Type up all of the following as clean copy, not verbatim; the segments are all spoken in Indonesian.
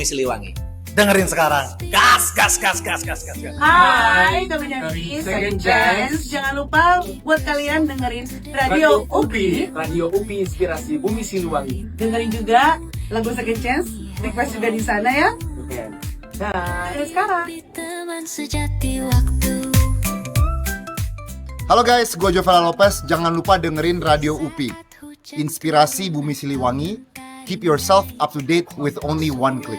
Siliwangi. Dengerin sekarang. Gas. Hai teman-teman Second Chance. Jangan lupa buat kalian dengerin Radio UPI. Radio UPI Inspirasi Bumi Siliwangi. Dengerin juga lagu Second Chance. Request juga di sana ya. Oke. Dengerin sekarang. Halo guys, gue Jovala Lopez. Jangan lupa dengerin Radio UPI Inspirasi Bumi Siliwangi. Keep yourself up to date with only one click.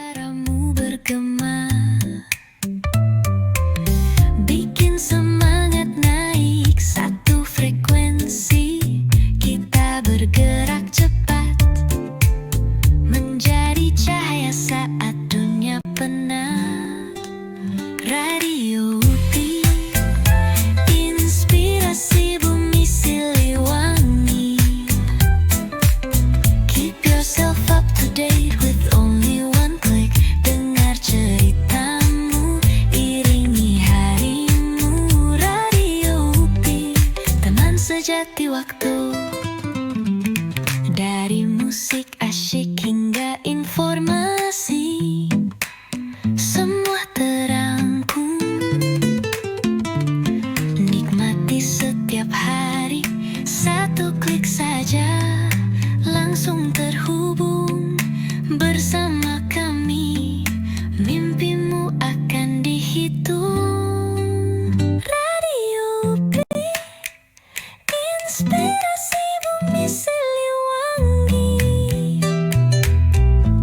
Bikin semangat naik satu frekuensi. Kita bergerak cepat menjadi cahaya saat dunia penat. Radio UPI Inspirasi Bumi Siliwangi. Keep yourself up to date with only one click. Dengar ceritamu, iringi harimu. Radio UPI, teman sejati waktu. Dari musik asyik hingga informasi, semua terangkum. Nikmati setiap hari, satu klik saja langsung terhubung bersama kami. Mimpimu akan dihitung. Radio UPI Inspirasi Bumi Siliwangi.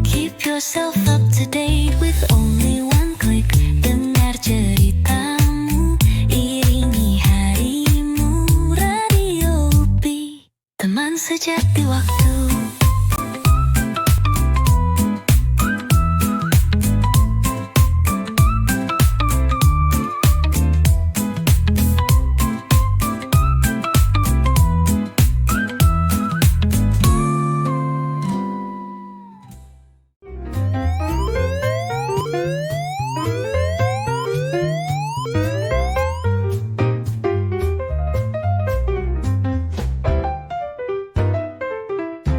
Keep yourself up to date with only one click. Dengar ceritamu, iringi harimu. Radio UPI, teman sejati waktu.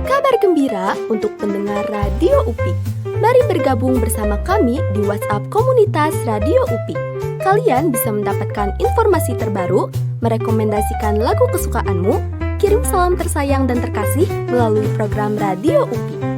Kabar gembira untuk pendengar Radio UPI. Mari bergabung bersama kami di WhatsApp komunitas Radio UPI. Kalian bisa mendapatkan informasi terbaru, merekomendasikan lagu kesukaanmu, kirim salam tersayang dan terkasih melalui program Radio UPI.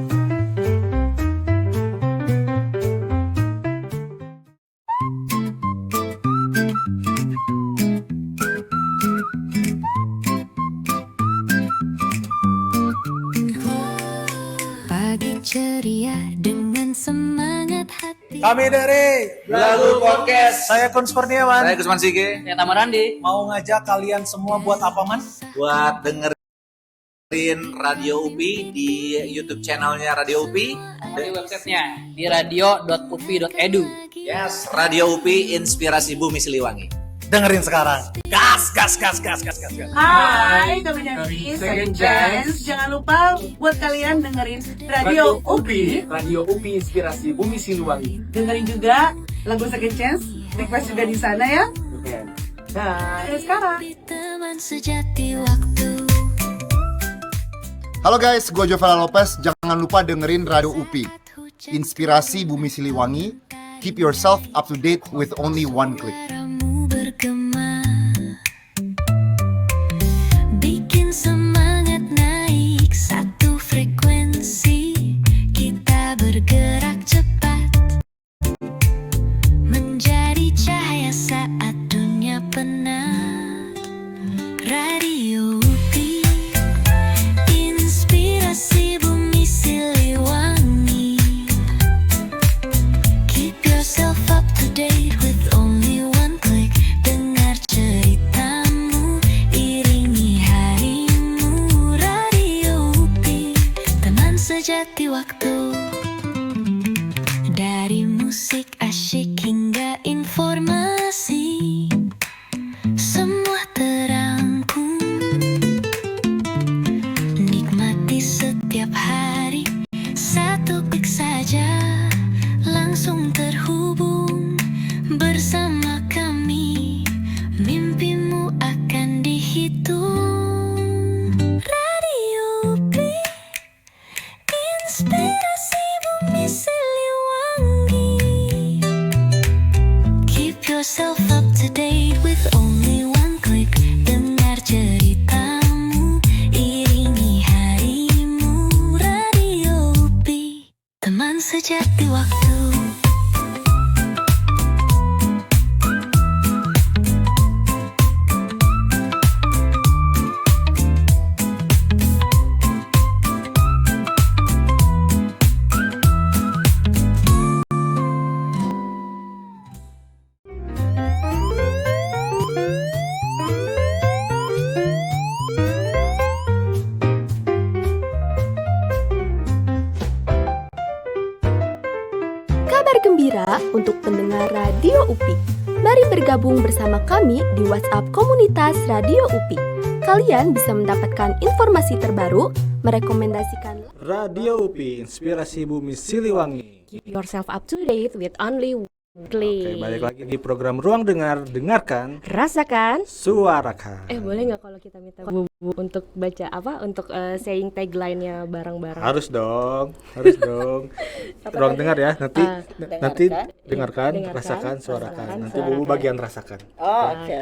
Pagi ceria dengan semangat hati. Kami dari Lalu Podcast. saya Kunz Kurniawan. Saya Gusman Sige. Saya Tamarandi. Mau ngajak kalian semua buat apa, Man? Buat dengerin Radio UPI di YouTube channelnya Radio UPI. Di websitenya di radio.upi.edu. Yes, Radio UPI Inspirasi Bumi Siliwangi. Dengerin sekarang. Gas. Hai teman-teman Second Chance. Jangan lupa buat kalian dengerin Radio UPI. Radio UPI Inspirasi Bumi Siliwangi. Dengerin juga lagu Second Chance. Request juga di sana ya. Oke. Dengerin sekarang. Teman sejati waktu. Halo guys, gue Jovala Lopez. Jangan lupa dengerin Radio UPI Inspirasi Bumi Siliwangi. Keep yourself up to date with only one click. Suaramu bergema, bikin semangat naik satu frekuensi. Kita bergerak cepat menjadi cahaya saat dunia penat. Radio UPI Inspirasi Bumi Siliwangi. Keep yourself up to date with only one click. Dengar ceritamu, iringi harimu. Radio UPI, teman sejati waktu. Dari musik asyik hingga informasi, semua terangkum. Nikmati setiap hari, satu klik saja langsung terhubung bersama kami. Mimpimu akan dihitung. Radio UPI Inspirasi Bumi Siliwangi. seperti waktu. Kabar gembira untuk pendengar Radio UPI. Mari bergabung bersama kami di WhatsApp komunitas Radio UPI. Kalian bisa mendapatkan informasi terbaru, merekomendasikan Radio UPI, inspirasi bumi Siliwangi. Keep yourself up to date with only weekly. Oke, balik lagi di program Ruang Dengar, dengarkan, Rasakan. suarakan. Boleh nggak kalau kita minta Bu untuk baca apa? Untuk saying tagline-nya bareng-bareng. Harus dong. Ruang dengar ya, nanti dengarkan, rasakan, suarakan. Nanti Bubu bagian rasakan. Oke.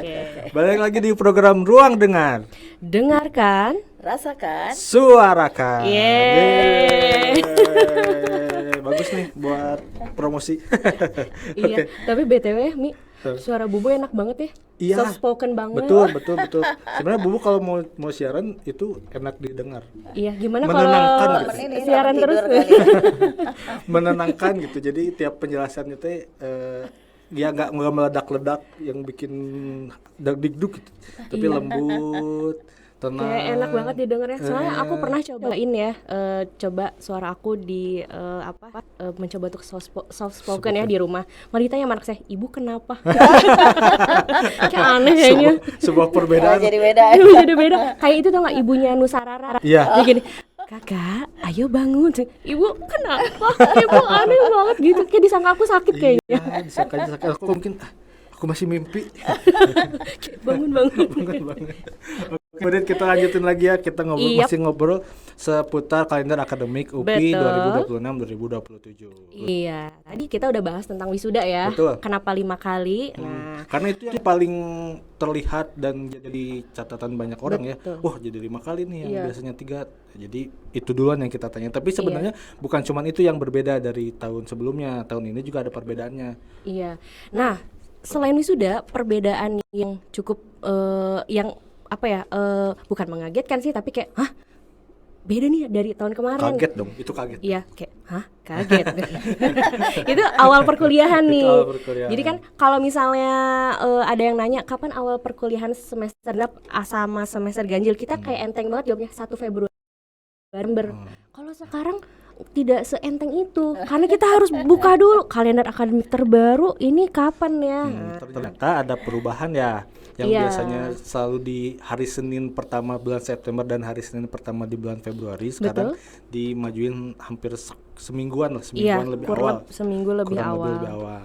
Balik lagi di program Ruang Dengar, Dengarkan. Rasakan. suarakan. Yeay. Bagus nih buat promosi. Iya, tapi BTW Mi, suara Bubu enak banget ya. Iya. Soft spoken banget. Betul. Sebenarnya Bubu kalau mau siaran itu enak didengar. Iya, gimana Menenangkan kalau gitu. siaran terus? Menenangkan gitu. Jadi tiap penjelasannya teh ya nggak meledak-ledak yang bikin dagdikduk gitu. Tapi lembut, tenang. Kayak enak banget didengarnya. Soalnya aku pernah cobain ya, coba suara aku di mencoba untuk soft spoken ya di rumah. Malah ditanya sama anak saya, "Ibu kenapa?" Kayak aneh kayaknya. Sebuah perbedaan. Jadi beda. Jadi beda. Kayak itu tau nggak, ibunya Nusarara. Iya. Dia gini, "Kakak, ayo bangun." Ibu kenapa? Ibu aneh banget gitu. Kayak disangka aku sakit kayaknya. Iya, disangkanya sakit. Aku mungkin aku masih mimpi. Bangun. Banget. Kemudian kita lanjutin lagi ya, kita masih ngobrol seputar kalender akademik UPI Betul. 2026-2027. Iya, tadi kita udah bahas tentang wisuda ya. Betul. Kenapa 5 kali? Nah, Karena itu yang paling terlihat dan jadi catatan banyak orang Betul. ya. Wah, jadi 5 kali nih yang Iya. biasanya 3. Jadi itu duluan yang kita tanya. Tapi sebenarnya bukan cuma itu yang berbeda dari tahun sebelumnya. Tahun ini juga ada perbedaannya. iya. Nah, selain wisuda, perbedaan yang cukup yang bukan mengagetkan sih, tapi kayak, hah? Beda nih dari tahun kemarin. Kaget dong, itu kaget. Iya, kayak, hah? Kaget. Itu awal perkuliahan nih. Itu awal perkuliahan. Jadi kan kalau misalnya ada yang nanya kapan awal perkuliahan semester genap sama semester ganjil, kita kayak enteng banget jawabnya 1 Februari. Kalau sekarang tidak seenteng itu, karena kita harus buka dulu kalender akademik terbaru ini kapan ya. Ternyata ada perubahan ya. Yang Iya. biasanya selalu di hari Senin pertama bulan September dan hari Senin pertama di bulan Februari, sekarang dimajuin hampir semingguan lebih awal. Seminggu lebih Kurang awal. lebih awal.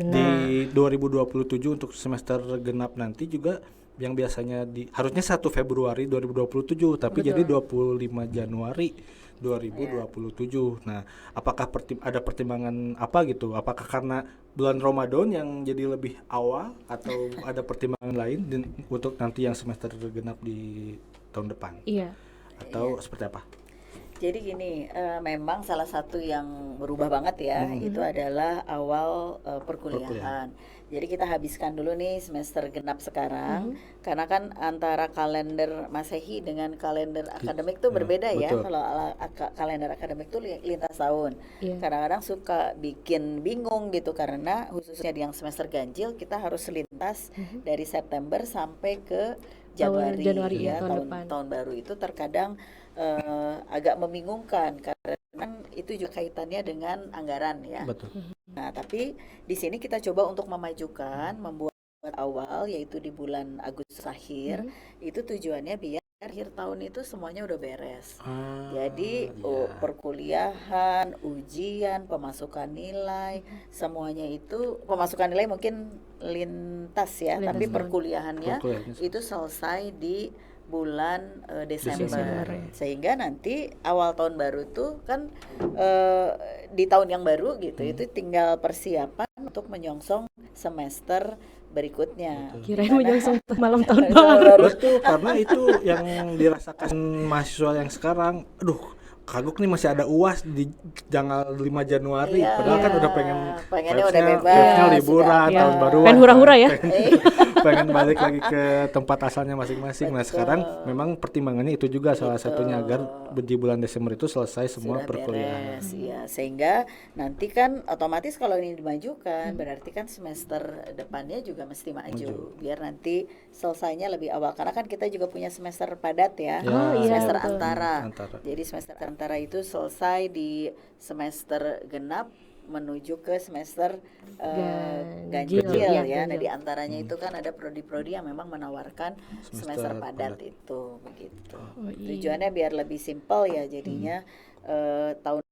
Nah. Di 2027 untuk semester genap nanti juga yang biasanya harusnya 1 Februari 2027 tapi jadi 25 Januari 2027. Nah, apakah ada pertimbangan apa gitu? Apakah karena bulan Ramadan yang jadi lebih awal atau ada pertimbangan lain untuk nanti yang semester genap di tahun depan? Iya. Atau seperti apa? Jadi gini, memang salah satu yang berubah banget ya, itu adalah awal perkuliahan. Jadi kita habiskan dulu nih semester genap sekarang, karena kan antara kalender Masehi dengan kalender akademik tuh berbeda ya. betul. Kalau kalender akademik tuh lintas tahun. Iya. Kadang-kadang suka bikin bingung gitu, karena khususnya di yang semester ganjil kita harus lintas dari September sampai ke Januari, Januari, ya, tahun depan. tahun baru itu terkadang agak membingungkan karena kan itu juga kaitannya dengan anggaran ya. Betul. Nah, tapi di sini kita coba untuk membuat awal yaitu di bulan Agustus akhir. Itu tujuannya biar akhir tahun itu semuanya udah beres. Jadi perkuliahan, ujian, pemasukan nilai, semuanya itu pemasukan nilai mungkin lintas ya, tapi perkuliahannya itu selesai di bulan Desember. Sehingga nanti awal tahun baru itu kan di tahun yang baru gitu, itu tinggal persiapan untuk menyongsong semester berikutnya. Kirain menyongsong malam tahun baru. Betul, karena itu yang dirasakan mahasiswa yang sekarang. Aduh, kagok nih masih ada UAS di tanggal 5 Januari. Iya. Padahal kan udah Pengennya udah vibes-nya bebas, liburan, udah. tahun Iya. baruan. Pengen hura-hura ya. Pengen balik lagi ke tempat asalnya masing-masing. Nah, sekarang memang pertimbangannya itu juga salah satunya agar di bulan Desember itu selesai semua Sudah perkuliahan. beres, ya. Sehingga nanti kan otomatis kalau ini dimajukan berarti kan semester depannya juga mesti maju biar nanti selesainya lebih awal karena kan kita juga punya semester padat ya, Oh, iya, semester betul. antara. Antara. Jadi semester antara itu selesai di semester genap menuju ke semester Ganjil, ganjil iya, ya. Nah ganjil. di antaranya itu kan ada prodi-prodi yang memang menawarkan semester padat itu begitu. Tujuannya biar lebih simpel ya jadinya tahun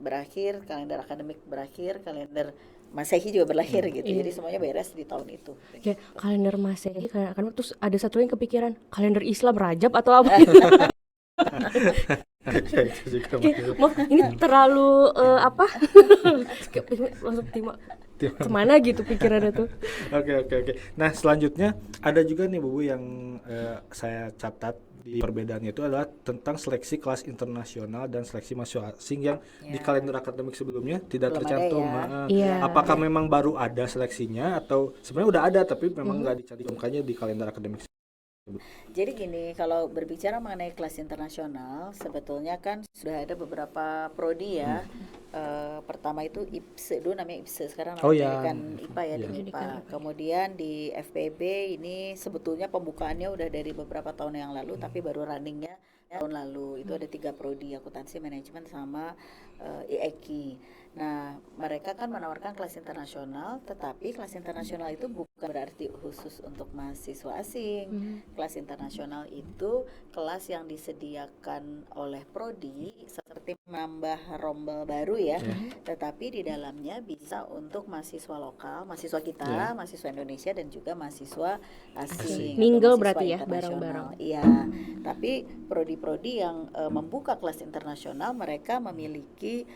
berakhir, kalender akademik berakhir, kalender Masehi juga berakhir gitu. Jadi semuanya beres di tahun itu. Kayak kalender Masehi kan terus ada satu yang kepikiran kalender Islam Rajab atau apa Ya, itu juga Kayak, ini terlalu langsung kemana gitu pikirannya tuh. Oke. Nah, selanjutnya ada juga nih Bubu yang saya catat di perbedaannya itu adalah tentang seleksi kelas internasional dan seleksi mahasiswa asing yang di kalender akademik sebelumnya tidak Belum ada tercantum. ya. Iya. Apakah memang baru ada seleksinya atau sebenarnya udah ada tapi memang nggak dicantumkannya di kalender akademik? Jadi gini, kalau berbicara mengenai kelas internasional, sebetulnya kan sudah ada beberapa prodi ya. Pertama itu IPSE, dulu namanya IPSE, sekarang Oh, namanya ya. pendidikan IPA ya, di MIPA. Kemudian di FPB ini sebetulnya pembukaannya udah dari beberapa tahun yang lalu, tapi baru runningnya tahun lalu. Itu ada 3 prodi, akuntansi, manajemen, sama IEKI. Nah, mereka kan menawarkan kelas internasional, tetapi kelas internasional itu bukan berarti khusus untuk mahasiswa asing. Kelas internasional itu kelas yang disediakan oleh prodi seperti menambah rombel baru ya, tetapi di dalamnya bisa untuk mahasiswa lokal, mahasiswa kita, mahasiswa Indonesia dan juga mahasiswa asing. atau Mingle mahasiswa berarti ya, internasional. bareng-bareng. Iya, tapi prodi-prodi yang membuka kelas internasional mereka memiliki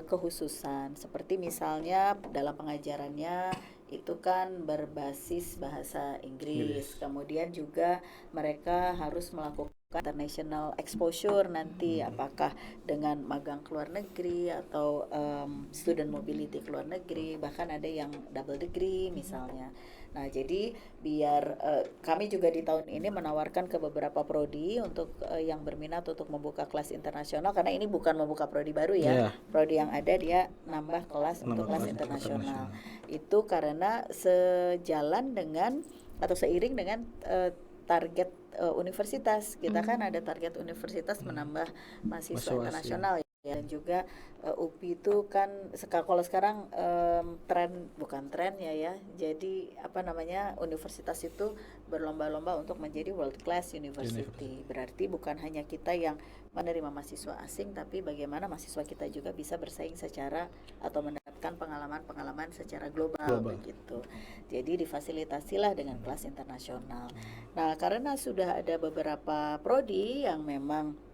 kekhususan seperti misalnya dalam pengajarannya itu kan berbasis bahasa Inggris. Kemudian juga mereka harus melakukan international exposure nanti apakah dengan magang ke luar negeri atau student mobility ke luar negeri, bahkan ada yang double degree misalnya. Nah, jadi biar kami juga di tahun ini menawarkan ke beberapa prodi untuk yang berminat untuk membuka kelas internasional karena ini bukan membuka prodi baru ya. Prodi yang ada dia nambah kelas untuk kelas internasional. Itu karena sejalan dengan atau seiring dengan target universitas. Kita kan ada target universitas menambah mahasiswa internasional ya. Dan juga UPI itu kan kalau sekarang bukan tren ya. Jadi universitas itu berlomba-lomba untuk menjadi world class university. Berarti bukan hanya kita yang menerima mahasiswa asing, tapi bagaimana mahasiswa kita juga bisa bersaing secara atau mendapatkan pengalaman-pengalaman secara global. Begitu. Jadi difasilitasilah dengan kelas internasional. Nah, karena sudah ada beberapa prodi yang memang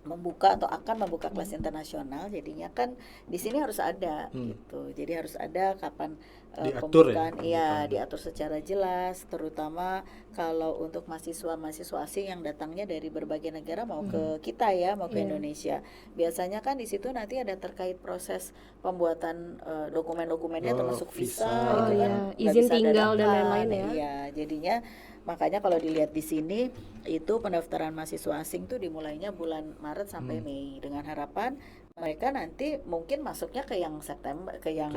membuka atau akan membuka kelas internasional, jadinya kan di sini harus ada gitu. Jadi harus ada kapan pembukaan, diatur secara jelas, terutama kalau untuk mahasiswa asing yang datangnya dari berbagai negara mau ke kita ya, mau ke Indonesia. Biasanya kan di situ nanti ada terkait proses pembuatan dokumen-dokumennya termasuk visa itu kan nggak izin bisa tinggal dan dadakan. lain-lain ya. Iya, jadinya makanya kalau dilihat di sini itu pendaftaran mahasiswa asing tuh dimulainya bulan Maret sampai Mei dengan harapan mereka nanti mungkin masuknya ke yang September, ke yang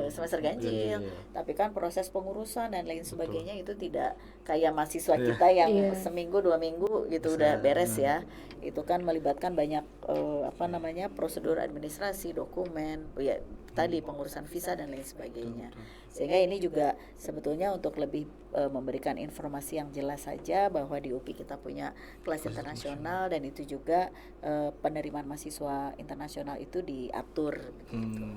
semester ganjil. Tapi kan proses pengurusan dan lain sebagainya itu tidak kayak mahasiswa kita yang seminggu 2 minggu gitu udah beres ya. Itu kan melibatkan banyak prosedur administrasi, dokumen, ya tadi pengurusan visa dan lain sebagainya. Sehingga ini juga sebetulnya untuk lebih memberikan informasi yang jelas saja bahwa di UPI kita punya kelas internasional dan itu juga penerimaan mahasiswa internasional itu diatur.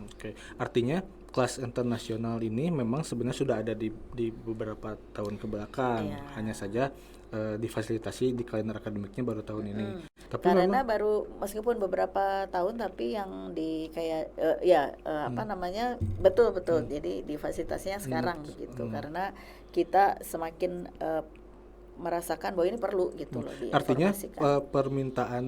Oke. Artinya kelas internasional ini memang sebenarnya sudah ada di beberapa tahun kebelakang. Hanya saja difasilitasi di kalender akademiknya baru tahun ini. Tapi karena baru meskipun beberapa tahun tapi yang di kayak betul. Jadi difasilitasinya sekarang begitu karena kita semakin merasakan bahwa ini perlu gitu loh Artinya diinformasikan. permintaan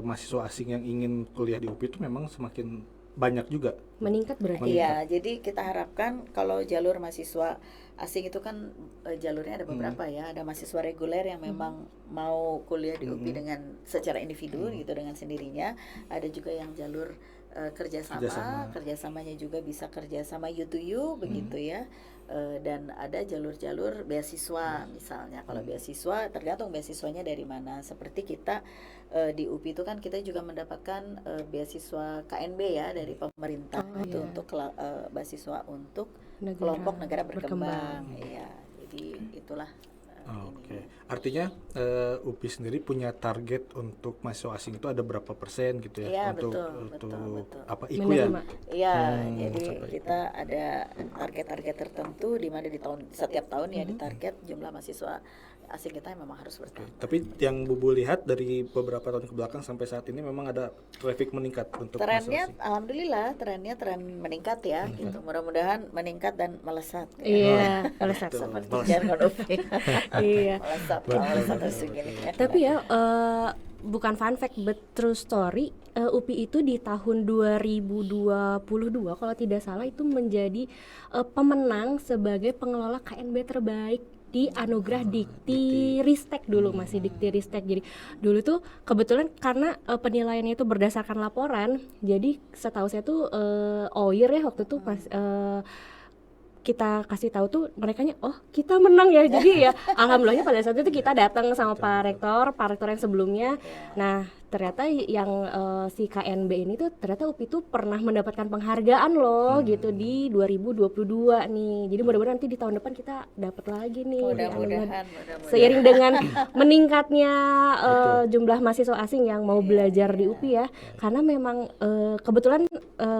mahasiswa asing yang ingin kuliah di UPI itu memang semakin banyak juga. Meningkat berarti. Iya, jadi kita harapkan kalau jalur mahasiswa asing itu kan jalurnya ada beberapa ya. Ada mahasiswa reguler yang memang mau kuliah di UPI dengan secara individu gitu dengan sendirinya. Ada juga yang jalur kerjasamanya juga bisa kerjasama you to you begitu ya. Dan ada jalur-jalur beasiswa misalnya. Kalau beasiswa tergantung beasiswanya dari mana. Seperti kita di UPI itu kan kita juga mendapatkan beasiswa KNB ya dari pemerintah itu untuk beasiswa untuk kelompok negara berkembang. Iya, jadi itulah. Oke. Artinya UPI sendiri punya target untuk mahasiswa asing itu ada berapa persen gitu ya? Iya, untuk betul. apa IKU ya? Iya, jadi kita ada target-target tertentu di mana setiap tahun ya ditarget jumlah mahasiswa asing kita yang memang harus bertambah. Tapi yang Bubu lihat dari beberapa tahun ke belakang sampai saat ini memang ada traffic meningkat untuk Trennya, mahasiswa asing. alhamdulillah, tren meningkat ya, gitu. Mudah-mudahan meningkat dan melesat. Iya, melesat. Seperti jargon UPI. Iya. melesat terus begini. Tapi ya bukan fun fact but true story, UPI itu di tahun 2022 kalau tidak salah itu menjadi pemenang sebagai pengelola KNB terbaik di anugerah Dikti Ristek dulu, masih Dikti Ristek. Jadi dulu tuh kebetulan karena penilaiannya itu berdasarkan laporan, jadi setahu saya tuh OIR ya waktu itu pas kita kasih tahu tuh merekanya, oh kita menang ya. Jadi ya alhamdulillahnya pada saat itu kita datang sama Pak Rektor yang sebelumnya. Nah ternyata yang si KNB ini tuh ternyata UPI tuh pernah mendapatkan penghargaan loh gitu di 2022 nih. Jadi mudah-mudahan nanti di tahun depan kita dapat lagi nih. Mudah-mudahan. Seiring dengan meningkatnya jumlah mahasiswa asing yang mau belajar di UPI ya. Karena memang kebetulan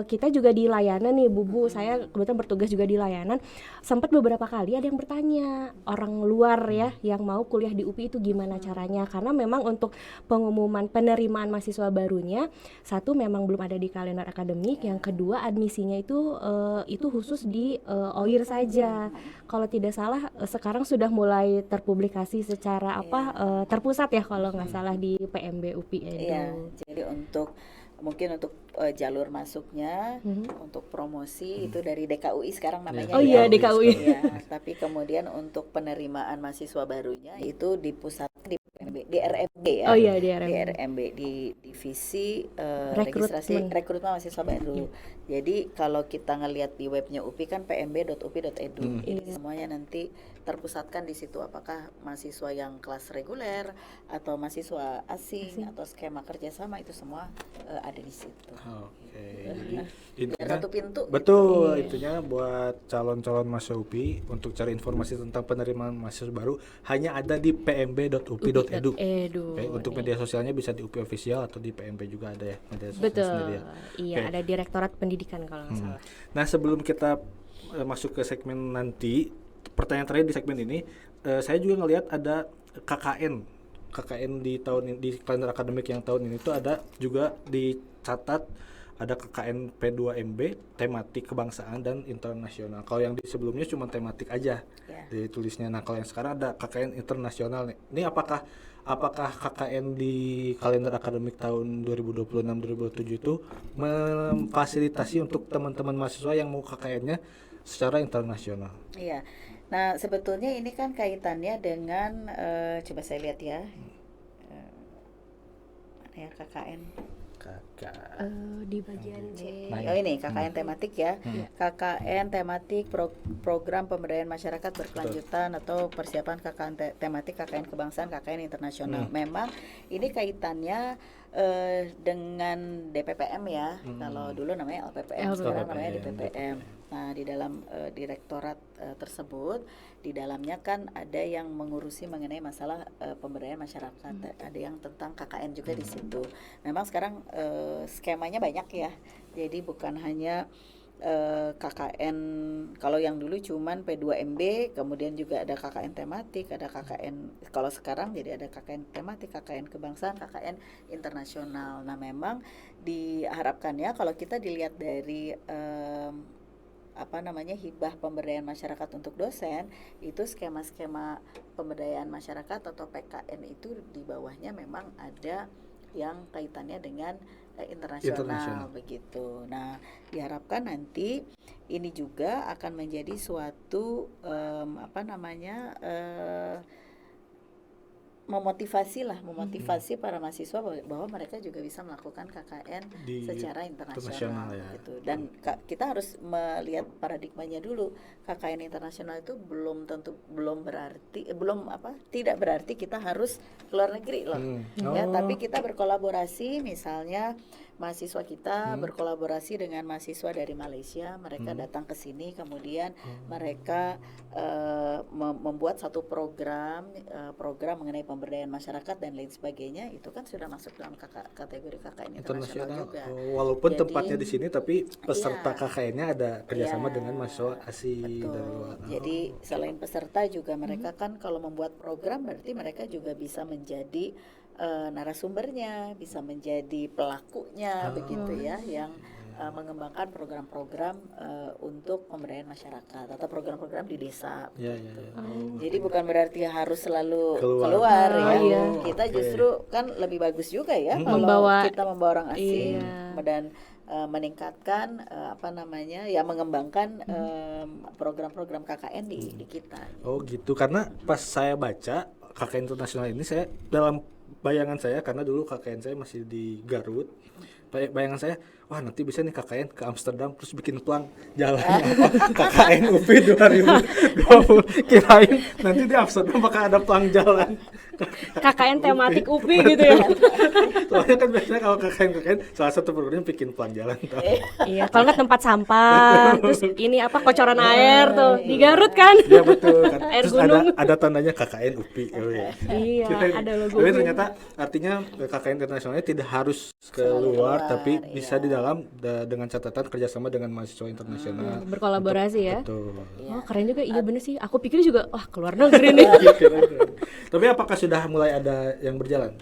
kita juga di layanan nih Bubu, saya kebetulan bertugas juga di layanan. Sempat beberapa kali ada yang bertanya orang luar ya yang mau kuliah di UPI itu gimana caranya, karena memang untuk pengumuman penerimaan mahasiswa barunya, satu memang belum ada di kalender akademik, yang kedua admisinya itu khusus di OIR saja. Kalau tidak salah sekarang sudah mulai terpublikasi secara terpusat ya kalau nggak salah di PMB UPI Edu. Iya, jadi mungkin untuk jalur masuknya untuk promosi itu dari DKUI sekarang namanya. Oh iya, DKUI. Ya, tapi kemudian untuk penerimaan mahasiswa barunya itu dipusatkan di RMB ya. Oh iya, di RMB di divisi registrasi rekrutmen mahasiswa baru. Jadi kalau kita ngelihat di webnya UPI kan pmb.upi.edu. Jadi semuanya nanti terpusatkan di situ, apakah mahasiswa yang kelas reguler atau mahasiswa asing atau skema kerjasama, itu semua ada di situ. Oke. Jadi satu pintu. Betul, itunya buat calon-calon mahasiswa UPI untuk cari informasi tentang penerimaan mahasiswa baru hanya ada di pmb.upi.edu. Oke, untuk media sosialnya bisa di UPI official atau di PMB juga ada ya media sosial sendiri ya. Iya, ada Direktorat Pendidikan kalau nggak salah. Nah, sebelum kita masuk ke segmen nanti, pertanyaan terakhir di segmen ini, saya juga ngelihat ada KKN di kalender akademik yang tahun ini tuh ada juga dicatat ada KKN P2MB tematik kebangsaan dan internasional. Kalau yang di sebelumnya cuma tematik aja ditulisnya. Nah, kalau yang sekarang ada KKN internasional nih. Ini apakah KKN di kalender akademik tahun 2026-2027 itu memfasilitasi untuk teman-teman mahasiswa yang mau KKN-nya secara internasional? Iya. Nah, sebetulnya ini kan kaitannya dengan coba saya lihat ya. Mana ya KKN? Di bagian C. Oh ini KKN tematik ya. KKN tematik program pemberdayaan masyarakat berkelanjutan atau persiapan KKN tematik, KKN kebangsaan, KKN internasional. Memang ini kaitannya dengan DPPM ya. Kalau dulu namanya LPPM, sekarang namanya DPPM. Nah, di dalam direktorat tersebut, di dalamnya kan ada yang mengurusi mengenai masalah pemberdayaan masyarakat, ada yang tentang KKN juga di situ. Memang sekarang skemanya banyak ya, jadi bukan hanya KKN, kalau yang dulu cuman P2MB, kemudian juga ada KKN tematik, ada KKN, kalau sekarang jadi ada KKN tematik, KKN kebangsaan, KKN internasional. Nah, memang diharapkannya kalau kita dilihat dari hibah pemberdayaan masyarakat untuk dosen, itu skema-skema pemberdayaan masyarakat atau PKN itu di bawahnya memang ada yang kaitannya dengan internasional begitu. Nah, diharapkan nanti ini juga akan menjadi suatu memotivasi para mahasiswa bahwa mereka juga bisa melakukan KKN secara internasional ya. gitu. Dan kita harus melihat paradigmanya dulu. KKN internasional itu tidak berarti kita harus keluar negeri loh. Ya, tapi kita berkolaborasi, misalnya mahasiswa kita berkolaborasi dengan mahasiswa dari Malaysia, mereka datang ke sini, kemudian mereka membuat satu program mengenai pemberdayaan masyarakat dan lain sebagainya. Itu kan sudah masuk dalam kategori KKN internasional juga. Walaupun tempatnya di sini, tapi peserta KKN-nya ada kerjasama dengan mahasiswa asing dari luar. Jadi selain peserta juga mereka kan kalau membuat program berarti mereka juga bisa menjadi narasumbernya, bisa menjadi pelakunya begitu ya, yang mengembangkan program-program untuk pemberdayaan masyarakat atau program-program di desa. Gitu. Jadi bukan berarti harus selalu keluar ya. Kita justru kan lebih bagus juga ya kalau kita membawa orang asing dan meningkatkan mengembangkan program-program KKN di kita. Oh gitu, karena pas saya baca KKN internasional ini, saya dalam bayangan saya, karena dulu KKN saya masih di Garut, bayangan saya, wah nanti bisa nih KKN ke Amsterdam terus bikin plang jalannya KKN UPI 2020, kirain nanti di Amsterdam bakal ada plang jalan KKN tematik UPI gitu ya. Soalnya kan biasanya kalau KKN salah satu programnya bikin plang jalan. Iya, kalau nggak tempat sampah, terus ini kocoran air tuh di Garut kan. Iya betul kan. Air Terus gunung. ada tandanya KKN UPI. Iya, ada logo. Tapi ternyata artinya KKN internasionalnya tidak harus keluar, tapi bisa di dalam dengan catatan kerjasama dengan mahasiswa internasional. Berkolaborasi ya. Betul. Oh keren juga, iya bener sih. Aku pikir juga, wah keluar negeri nih. Tapi apakah sudah mulai ada yang berjalan?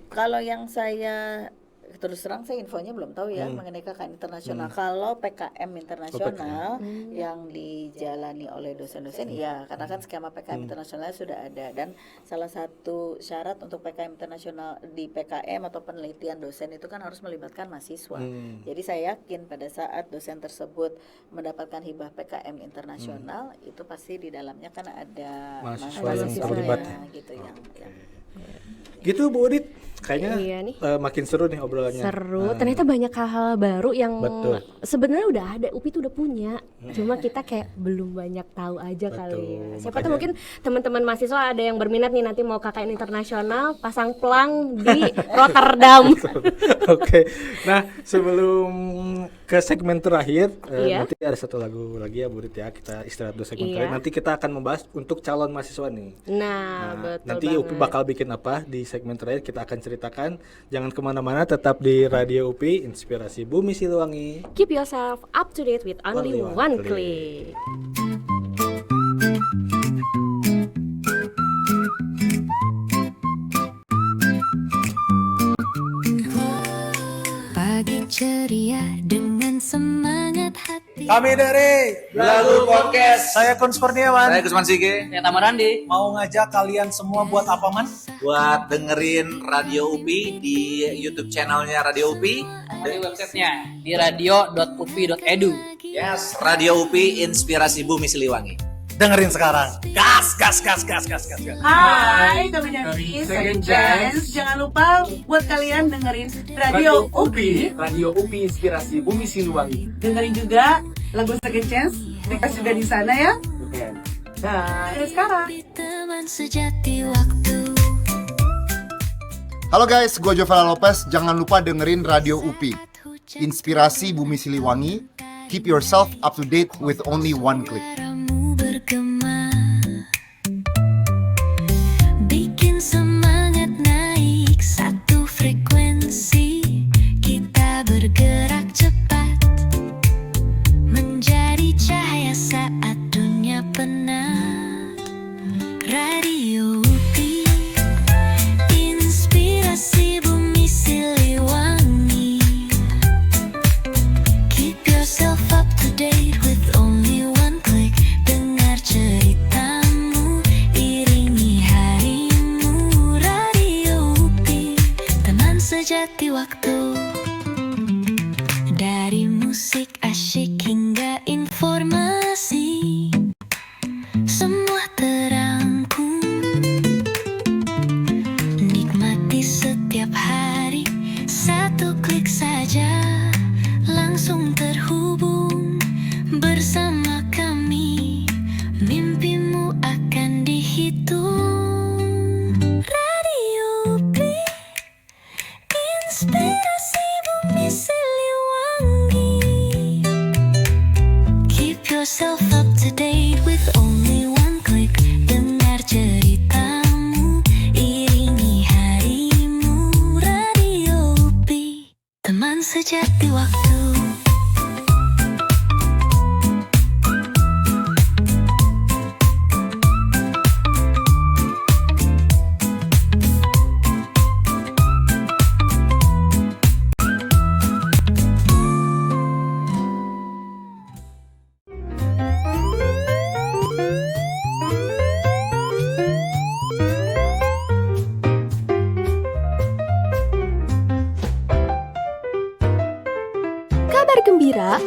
Kalau yang saya terus terang saya infonya belum tahu ya mengenai KKN internasional. Kalau PKM internasional yang dijalani oleh dosen-dosen, ya karena kan skema PKM internasional sudah ada, dan salah satu syarat untuk PKM internasional di PKM atau penelitian dosen itu kan harus melibatkan mahasiswa. Jadi saya yakin pada saat dosen tersebut mendapatkan hibah PKM internasional, itu pasti di dalamnya kan ada mahasiswa yang terlibat gitu yang gitu Bu Udit. Kayaknya iya nih. Makin seru nih obrolannya. Seru, ternyata banyak hal-hal baru yang sebenarnya udah ada, UPI tuh udah punya, cuma kita kayak belum banyak tahu aja kali ya. Siapa tahu mungkin teman-teman mahasiswa ada yang berminat nih nanti mau KKN internasional, pasang plang di Rotterdam. Oke. Nah, sebelum ke segmen terakhir, nanti ada satu lagu lagi ya Bu Udit ya. Kita istirahat dulu segmen terakhir. Nanti kita akan membahas untuk calon mahasiswa nih. Nah betul nanti banget. UPI bakal bikin apa di segmen terakhir, kita akan ceritakan. Jangan kemana-mana, tetap di Radio UPI, Inspirasi Bumi Siliwangi. Keep yourself up to date with only one click. Pagi ceria dengan semangat hati. Kami dari Lalu Podcast. Saya Kun Kurniawan. Saya Gusman Sige. Saya Tamarandi. Mau ngajak kalian semua buat apa man? Buat dengerin Radio UPI di YouTube channelnya Radio UPI. Di websitenya di radio.upi.edu. Yes, Radio UPI, Inspirasi Bumi Siliwangi. Dengerin sekarang. Gas. Hai, kami dari Second Chance. Jangan lupa buat kalian dengerin Radio UPI. Radio UPI Inspirasi Bumi Siliwangi. Dengerin juga lagu Second Chance. Mereka sudah di sana ya. Nah, sekarang. Teman sejati waktu. Halo guys, gue Jovela Lopez. Jangan lupa dengerin Radio UPI, Inspirasi Bumi Siliwangi. Keep yourself up to date with only one click. Suaramu bergema, bikin semangat naik satu frekuensi. Kita bergerak cepat, menjadi cahaya saat dunia penat. Radio UPI, Inspirasi Bumi Siliwangi. Keep yourself up to date yourself up to date with only one click. Dengar ceritamu, iringi harimu. Radio UPI, teman sejati waktu. Kabar gembira